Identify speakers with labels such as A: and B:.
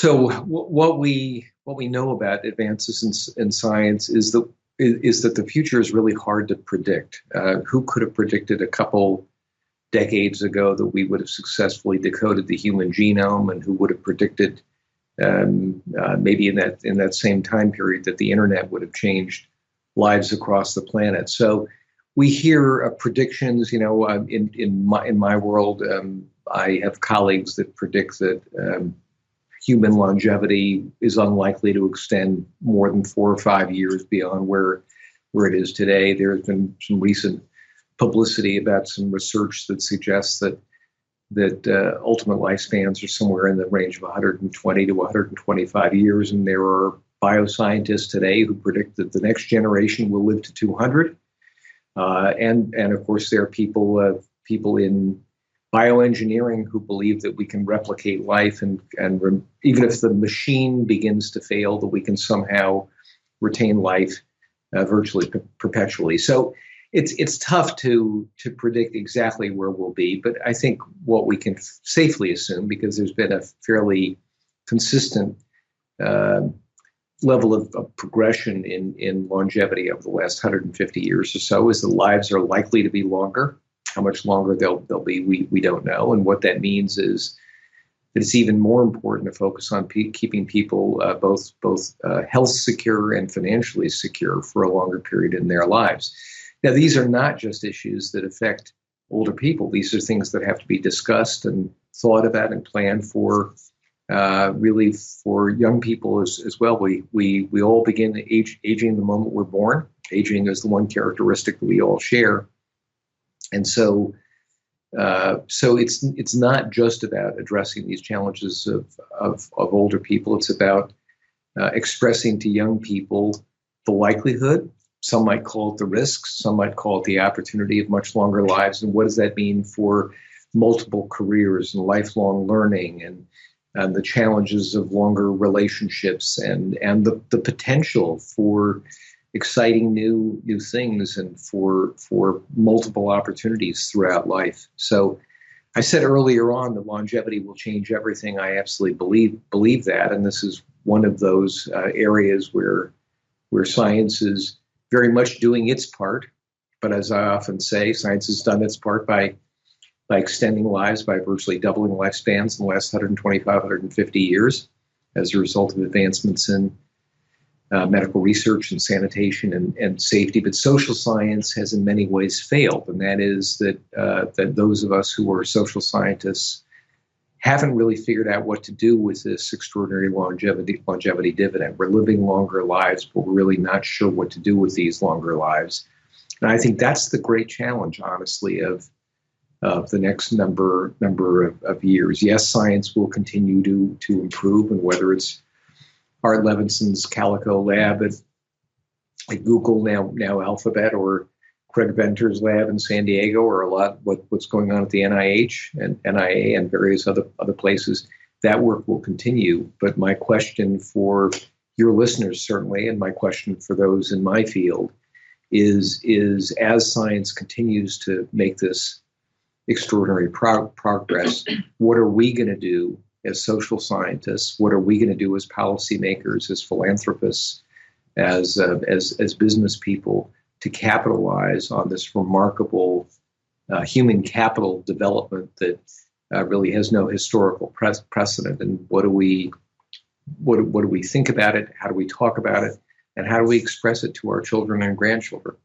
A: So what we know about advances in science is that the future is really hard to predict. Who could have predicted a couple decades ago that we would have successfully decoded the human genome, and who would have predicted maybe in that same time period that the internet would have changed lives across the planet? So we hear predictions. In my world, I have colleagues that predict that human longevity is unlikely to extend more than 4 or 5 years beyond where it is today. There has been some recent publicity about some research that suggests that ultimate lifespans are somewhere in the range of 120 to 125 years, and there are bioscientists today who predict that the next generation will live to 200. And of course, there are people in bioengineering who believe that we can replicate life, and even if the machine begins to fail, that we can somehow retain life virtually perpetually. So it's tough to predict exactly where we'll be, but I think what we can safely assume, because there's been a fairly consistent level of progression in longevity over the last 150 years or so, is that lives are likely to be longer. How much longer they'll be, we don't know. And what that means is that it's even more important to focus on keeping people both health secure and financially secure for a longer period in their lives. Now, these are not just issues that affect older people. These are things that have to be discussed and thought about and planned for, really for young people as well. We all begin aging the moment we're born. Aging is the one characteristic that we all share. And so it's not just about addressing these challenges of older people. It's about expressing to young people the likelihood. Some might call it the risks. Some might call it the opportunity of much longer lives. And what does that mean for multiple careers and lifelong learning, and the challenges of longer relationships, and the potential for exciting new things, and for multiple opportunities throughout life. So I said earlier on that longevity will change everything. I absolutely believe that, and this is one of those areas where science is very much doing its part. But as I often say, science has done its part by extending lives, by virtually doubling lifespans in the last 125, 150 years as a result of advancements in medical research and sanitation and safety. But social science has in many ways failed, and that is that those of us who are social scientists haven't really figured out what to do with this extraordinary longevity dividend. We're living longer lives, but we're really not sure what to do with these longer lives. And I think that's the great challenge, honestly, of the next number of years. Yes, science will continue to improve, and whether it's Art Levinson's Calico lab at Google, now Alphabet, or Craig Venter's lab in San Diego, or a lot what's going on at the NIH and NIA and various other places, that work will continue. But my question for your listeners, certainly, and my question for those in my field is as science continues to make this extraordinary progress, what are we going to do as social scientists? What are we going to do as policymakers, as philanthropists, as business people, to capitalize on this remarkable human capital development that really has no historical precedent? And what do we think about it? How do we talk about it? And how do we express it to our children and grandchildren?